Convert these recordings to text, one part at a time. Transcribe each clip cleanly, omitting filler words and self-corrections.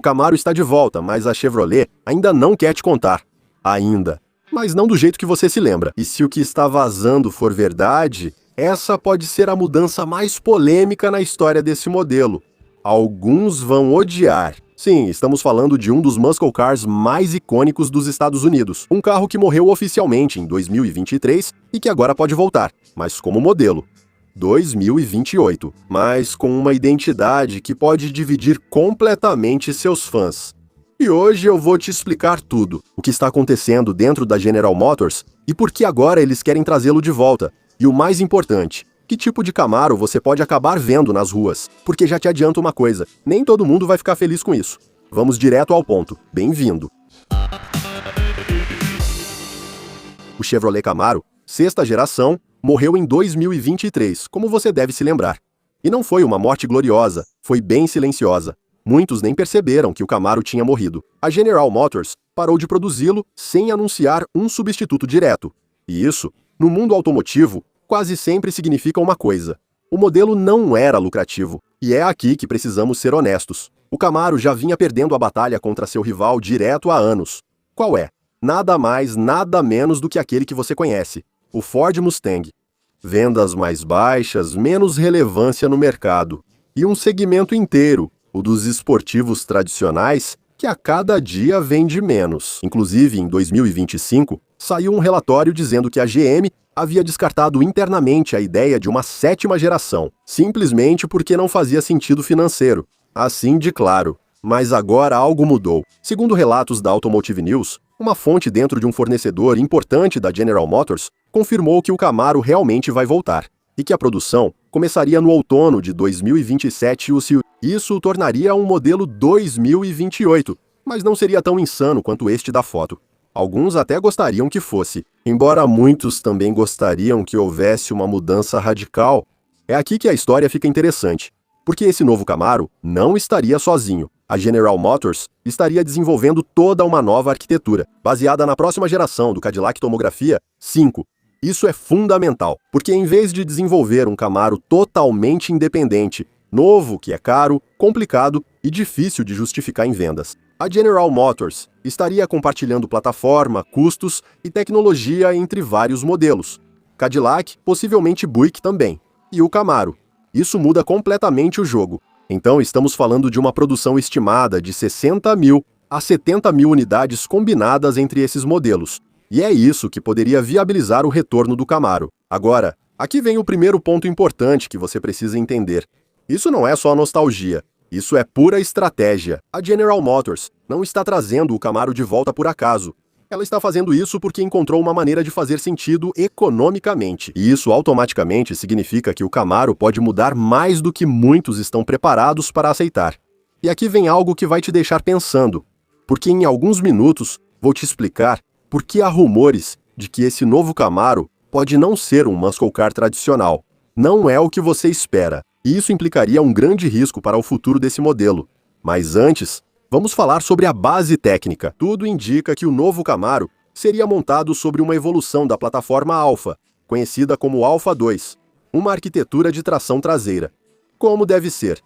O Camaro está de volta, mas a Chevrolet ainda não quer te contar. Ainda. Mas não do jeito que você se lembra. E se o que está vazando for verdade, essa pode ser a mudança mais polêmica na história desse modelo. Alguns vão odiar. Sim, estamos falando de um dos muscle cars mais icônicos dos Estados Unidos. Um carro que morreu oficialmente em 2023 e que agora pode voltar, mas como modelo. 2028, mas com uma identidade que pode dividir completamente seus fãs. E hoje eu vou te explicar tudo, o que está acontecendo dentro da General Motors e por que agora eles querem trazê-lo de volta. E o mais importante, que tipo de Camaro você pode acabar vendo nas ruas? Porque já te adianto uma coisa, nem todo mundo vai ficar feliz com isso. Vamos direto ao ponto. Bem-vindo! O Chevrolet Camaro, sexta geração, morreu em 2023, como você deve se lembrar. E não foi uma morte gloriosa, foi bem silenciosa. Muitos nem perceberam que o Camaro tinha morrido. A General Motors parou de produzi-lo sem anunciar um substituto direto. E isso, no mundo automotivo, quase sempre significa uma coisa. O modelo não era lucrativo. E é aqui que precisamos ser honestos. O Camaro já vinha perdendo a batalha contra seu rival direto há anos. Qual é? Nada mais, nada menos do que aquele que você conhece. O Ford Mustang. Vendas mais baixas, menos relevância no mercado. E um segmento inteiro, o dos esportivos tradicionais, que a cada dia vende menos. Inclusive, em 2025, saiu um relatório dizendo que a GM havia descartado internamente a ideia de uma sétima geração, simplesmente porque não fazia sentido financeiro. Assim de claro. Mas agora algo mudou. Segundo relatos da Automotive News, uma fonte dentro de um fornecedor importante da General Motors confirmou que o Camaro realmente vai voltar e que a produção começaria no outono de 2027 Isso o tornaria um modelo 2028, mas não seria tão insano quanto este da foto. Alguns até gostariam que fosse, embora muitos também gostariam que houvesse uma mudança radical. É aqui que a história fica interessante, porque esse novo Camaro não estaria sozinho. A General Motors estaria desenvolvendo toda uma nova arquitetura, baseada na próxima geração do Cadillac Tomografia 5. Isso é fundamental, porque em vez de desenvolver um Camaro totalmente independente, novo, que é caro, complicado e difícil de justificar em vendas, a General Motors estaria compartilhando plataforma, custos e tecnologia entre vários modelos. Cadillac, possivelmente Buick também. E o Camaro. Isso muda completamente o jogo. Então estamos falando de uma produção estimada de 60 mil a 70 mil unidades combinadas entre esses modelos. E é isso que poderia viabilizar o retorno do Camaro. Agora, aqui vem o primeiro ponto importante que você precisa entender. Isso não é só nostalgia. Isso é pura estratégia. A General Motors não está trazendo o Camaro de volta por acaso. Ela está fazendo isso porque encontrou uma maneira de fazer sentido economicamente. E isso automaticamente significa que o Camaro pode mudar mais do que muitos estão preparados para aceitar. E aqui vem algo que vai te deixar pensando, porque em alguns minutos vou te explicar por que há rumores de que esse novo Camaro pode não ser um muscle car tradicional. Não é o que você espera. E isso implicaria um grande risco para o futuro desse modelo. Mas antes, vamos falar sobre a base técnica. Tudo indica que o novo Camaro seria montado sobre uma evolução da plataforma Alfa, conhecida como Alfa 2, uma arquitetura de tração traseira. Como deve ser.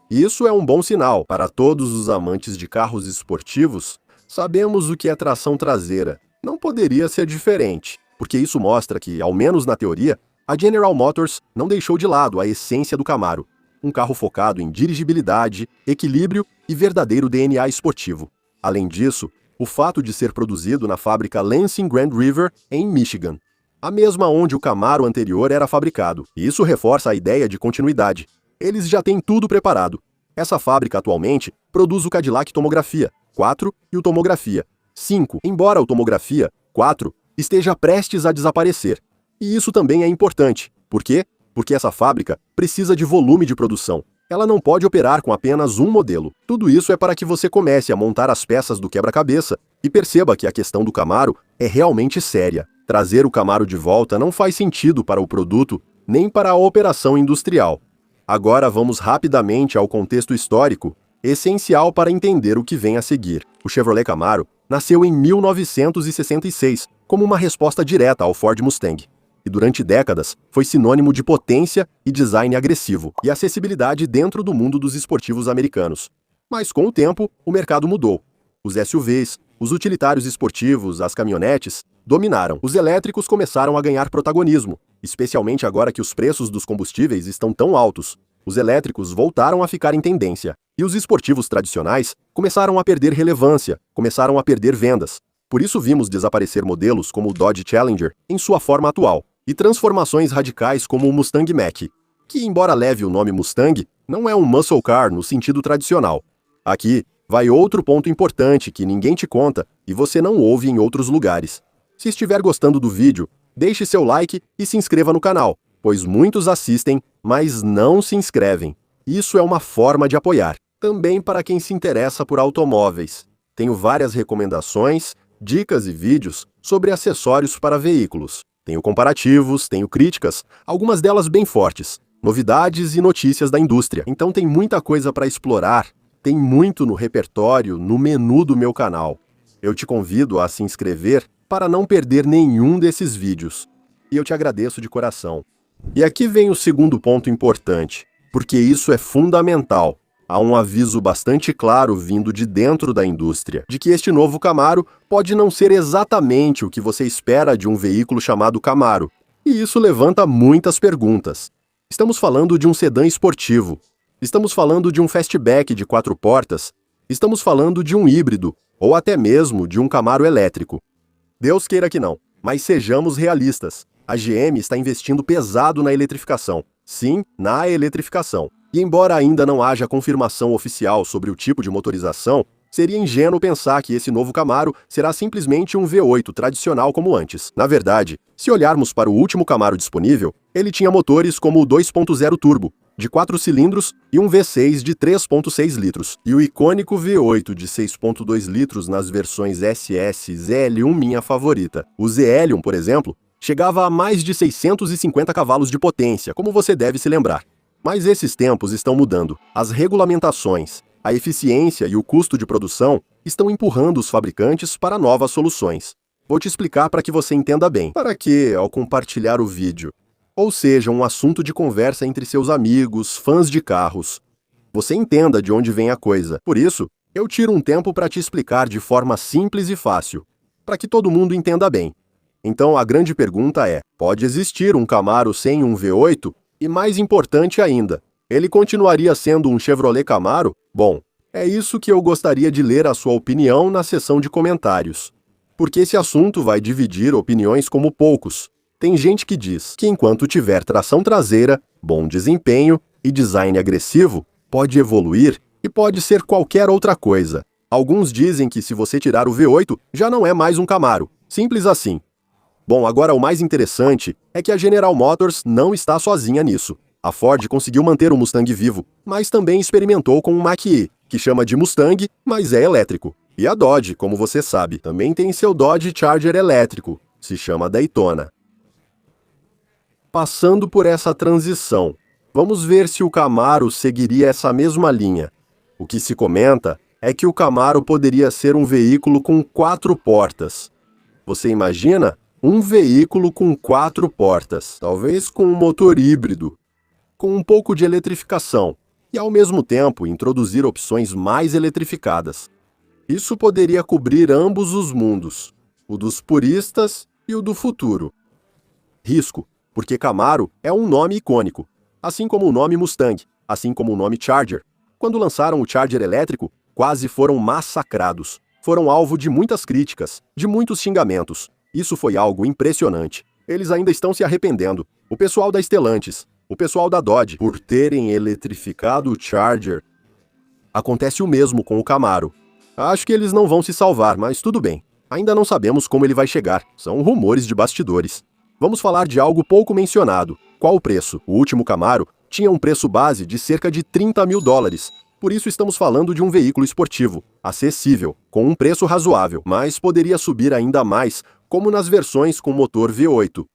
Isso é um bom sinal para todos os amantes de carros esportivos. Sabemos o que é tração traseira. Não poderia ser diferente, porque isso mostra que, ao menos na teoria, a General Motors não deixou de lado a essência do Camaro. Um carro focado em dirigibilidade, equilíbrio e verdadeiro DNA esportivo. Além disso, o fato de ser produzido na fábrica Lansing Grand River, em Michigan, a mesma onde o Camaro anterior era fabricado. Isso reforça a ideia de continuidade. Eles já têm tudo preparado. Essa fábrica atualmente produz o Cadillac Tomografia 4 e o Tomografia 5, embora o Tomografia 4 esteja prestes a desaparecer. E isso também é importante. Por quê? Porque essa fábrica precisa de volume de produção. Ela não pode operar com apenas um modelo. Tudo isso é para que você comece a montar as peças do quebra-cabeça e perceba que a questão do Camaro é realmente séria. Trazer o Camaro de volta não faz sentido para o produto nem para a operação industrial. Agora vamos rapidamente ao contexto histórico, essencial para entender o que vem a seguir. O Chevrolet Camaro nasceu em 1966 como uma resposta direta ao Ford Mustang. E durante décadas foi sinônimo de potência e design agressivo e acessibilidade dentro do mundo dos esportivos americanos. Mas com o tempo, o mercado mudou. Os SUVs, os utilitários esportivos, as caminhonetes, dominaram. Os elétricos começaram a ganhar protagonismo, especialmente agora que os preços dos combustíveis estão tão altos. Os elétricos voltaram a ficar em tendência. E os esportivos tradicionais começaram a perder relevância, começaram a perder vendas. Por isso vimos desaparecer modelos como o Dodge Challenger em sua forma atual, e transformações radicais como o Mustang Mach, que, embora leve o nome Mustang, não é um muscle car no sentido tradicional. Aqui vai outro ponto importante que ninguém te conta e você não ouve em outros lugares. Se estiver gostando do vídeo, deixe seu like e se inscreva no canal, pois muitos assistem, mas não se inscrevem. Isso é uma forma de apoiar. Também para quem se interessa por automóveis. Tenho várias recomendações, dicas e vídeos sobre acessórios para veículos. Tenho comparativos, tenho críticas, algumas delas bem fortes, novidades e notícias da indústria. Então tem muita coisa para explorar, tem muito no repertório, no menu do meu canal. Eu te convido a se inscrever para não perder nenhum desses vídeos. E eu te agradeço de coração. E aqui vem o segundo ponto importante, porque isso é fundamental. Há um aviso bastante claro vindo de dentro da indústria, de que este novo Camaro pode não ser exatamente o que você espera de um veículo chamado Camaro. E isso levanta muitas perguntas. Estamos falando de um sedã esportivo. Estamos falando de um fastback de 4 portas. Estamos falando de um híbrido, ou até mesmo de um Camaro elétrico. Deus queira que não, mas sejamos realistas. A GM está investindo pesado na eletrificação. Sim, na eletrificação. E embora ainda não haja confirmação oficial sobre o tipo de motorização, seria ingênuo pensar que esse novo Camaro será simplesmente um V8 tradicional como antes. Na verdade, se olharmos para o último Camaro disponível, ele tinha motores como o 2.0 turbo, de 4 cilindros e um V6 de 3.6 litros, e o icônico V8 de 6.2 litros nas versões SS ZL1 minha favorita. O ZL1, por exemplo, chegava a mais de 650 cavalos de potência, como você deve se lembrar. Mas esses tempos estão mudando. As regulamentações, a eficiência e o custo de produção estão empurrando os fabricantes para novas soluções. Vou te explicar para que você entenda bem. Para que, ao compartilhar o vídeo, ou seja, um assunto de conversa entre seus amigos, fãs de carros, você entenda de onde vem a coisa. Por isso, eu tiro um tempo para te explicar de forma simples e fácil, para que todo mundo entenda bem. Então a grande pergunta é, pode existir um Camaro sem um V8? E mais importante ainda, ele continuaria sendo um Chevrolet Camaro? Bom, é isso que eu gostaria de ler a sua opinião na seção de comentários. Porque esse assunto vai dividir opiniões como poucos. Tem gente que diz que enquanto tiver tração traseira, bom desempenho e design agressivo, pode evoluir e pode ser qualquer outra coisa. Alguns dizem que se você tirar o V8, já não é mais um Camaro. Simples assim. Bom, agora o mais interessante é que a General Motors não está sozinha nisso. A Ford conseguiu manter o Mustang vivo, mas também experimentou com um Mach-E, que chama de Mustang, mas é elétrico. E a Dodge, como você sabe, também tem seu Dodge Charger elétrico, se chama Daytona. Passando por essa transição, vamos ver se o Camaro seguiria essa mesma linha. O que se comenta é que o Camaro poderia ser um veículo com 4 portas. Você imagina? Um veículo com 4 portas, talvez com um motor híbrido, com um pouco de eletrificação, e ao mesmo tempo introduzir opções mais eletrificadas. Isso poderia cobrir ambos os mundos, o dos puristas e o do futuro. Risco, porque Camaro é um nome icônico, assim como o nome Mustang, assim como o nome Charger. Quando lançaram o Charger elétrico, quase foram massacrados. Foram alvo de muitas críticas, de muitos xingamentos. Isso foi algo impressionante. Eles ainda estão se arrependendo. O pessoal da Stellantis, o pessoal da Dodge, por terem eletrificado o Charger. Acontece o mesmo com o Camaro. Acho que eles não vão se salvar, mas tudo bem. Ainda não sabemos como ele vai chegar. São rumores de bastidores. Vamos falar de algo pouco mencionado. Qual o preço? O último Camaro tinha um preço base de cerca de $30 mil. Por isso estamos falando de um veículo esportivo, acessível, com um preço razoável, mas poderia subir ainda mais, como nas versões com motor V8.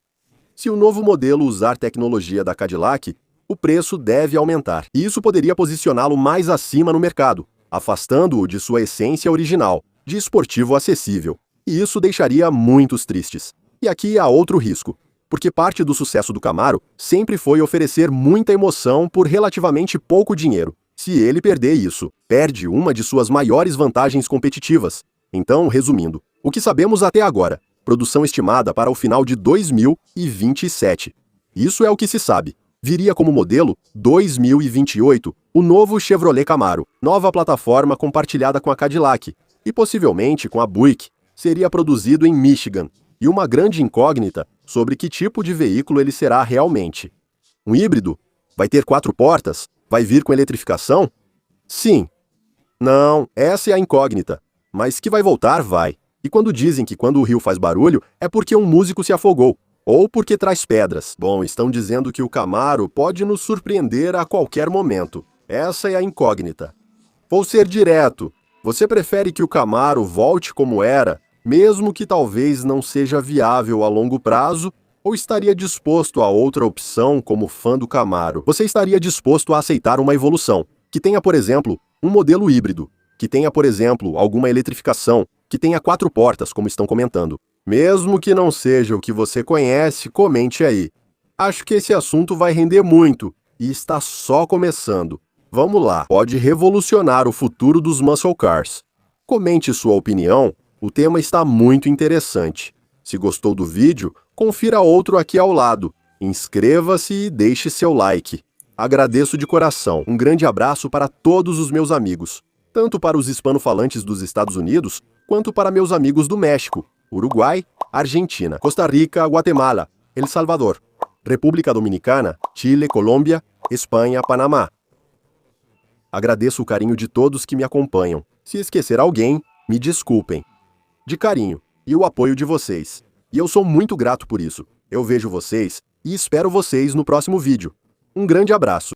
Se o novo modelo usar tecnologia da Cadillac, o preço deve aumentar, e isso poderia posicioná-lo mais acima no mercado, afastando-o de sua essência original, de esportivo acessível. E isso deixaria muitos tristes. E aqui há outro risco, porque parte do sucesso do Camaro sempre foi oferecer muita emoção por relativamente pouco dinheiro. Se ele perder isso, perde uma de suas maiores vantagens competitivas. Então, resumindo, o que sabemos até agora? Produção estimada para o final de 2027. Isso é o que se sabe. Viria como modelo 2028, o novo Chevrolet Camaro, nova plataforma compartilhada com a Cadillac e possivelmente com a Buick. Seria produzido em Michigan, e uma grande incógnita sobre que tipo de veículo ele será realmente. Um híbrido? Vai ter 4 portas? Vai vir com eletrificação? Sim. Não, essa é a incógnita. Mas que vai voltar, vai. E quando dizem que quando o rio faz barulho, é porque um músico se afogou. Ou porque traz pedras. Bom, estão dizendo que o Camaro pode nos surpreender a qualquer momento. Essa é a incógnita. Vou ser direto. Você prefere que o Camaro volte como era, mesmo que talvez não seja viável a longo prazo, ou estaria disposto a outra opção como fã do Camaro? Você estaria disposto a aceitar uma evolução, que tenha, por exemplo, um modelo híbrido, que tenha, por exemplo, alguma eletrificação, que tenha 4 portas, como estão comentando. Mesmo que não seja o que você conhece, comente aí. Acho que esse assunto vai render muito, e está só começando. Vamos lá, pode revolucionar o futuro dos muscle cars. Comente sua opinião, o tema está muito interessante. Se gostou do vídeo, confira outro aqui ao lado. Inscreva-se e deixe seu like. Agradeço de coração. Um grande abraço para todos os meus amigos, tanto para os hispanofalantes dos Estados Unidos, quanto para meus amigos do México, Uruguai, Argentina, Costa Rica, Guatemala, El Salvador, República Dominicana, Chile, Colômbia, Espanha, Panamá. Agradeço o carinho de todos que me acompanham. Se esquecer alguém, me desculpem. De carinho e o apoio de vocês. E eu sou muito grato por isso. Eu vejo vocês e espero vocês no próximo vídeo. Um grande abraço.